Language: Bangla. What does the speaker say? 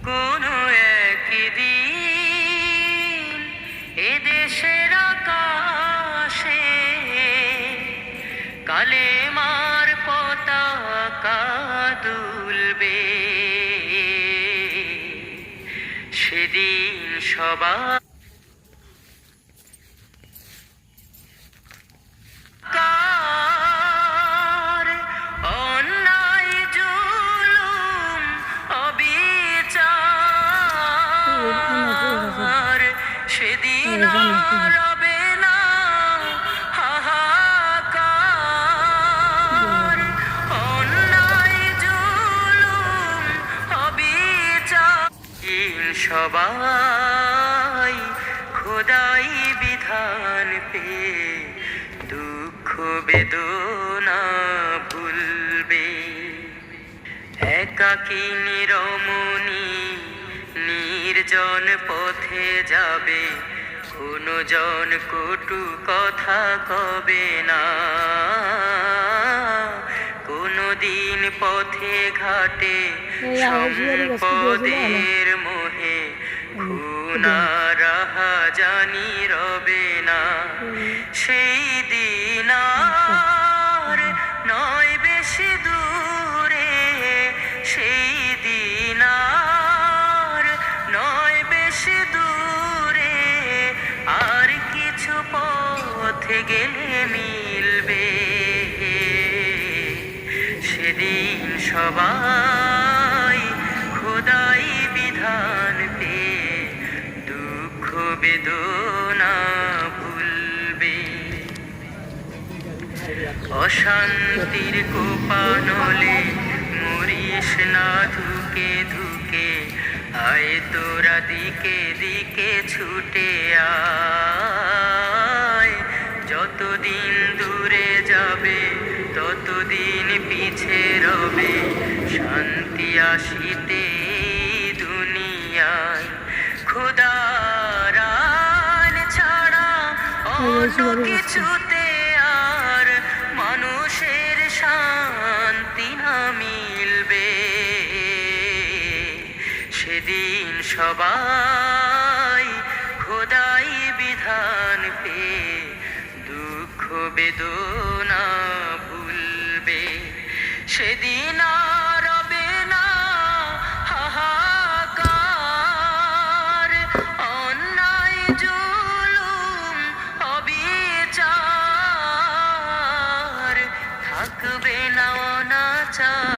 কোনো একদিন এদেশের আকাশে কালেমার পতাকা দুলবে, সেদিন সবার অন্যায় জুলুম অবিচার সেদিন রবে না হাহাকার। অন্যায় জুলুম অবিচার সবাই খোদাই বিধান পেয়ে দুঃখ বেদনা ভুলবে। একাকী নিরমণি নির্জন পথে যাবে, কোনো জন কটু কথা কবে না। কোনো দিন পথে ঘাটে সম্পদের মোহে খুনা রাহা জানি রবে না। সেই দিন আর নয় বেশি দূরে, সেই দিন আর নয় বেশি দূরে, আর কিছু পথে গেলে মিলবে। সেদিন সবাই খোদাই বিধান পেয়ে দুঃখ বেদনা ভুলবে। অশান্তির কোপানলে মরিস না ধুকে ধুকে, আয় তোরা দিকে দিকে ছুটে আয়। যতদিন দূরে যাবে ততদিন পিছে রবে, শান্তি আসিতে দুনিয়ায়। খোদার আইন ছাড়া অন্য কিছুতে আর মানুষের শান্তি না মিলবে। সেদিন সবাই খোদাই বিধান পেয়ে দুঃখ বেদনা ভুলবে। সেদিন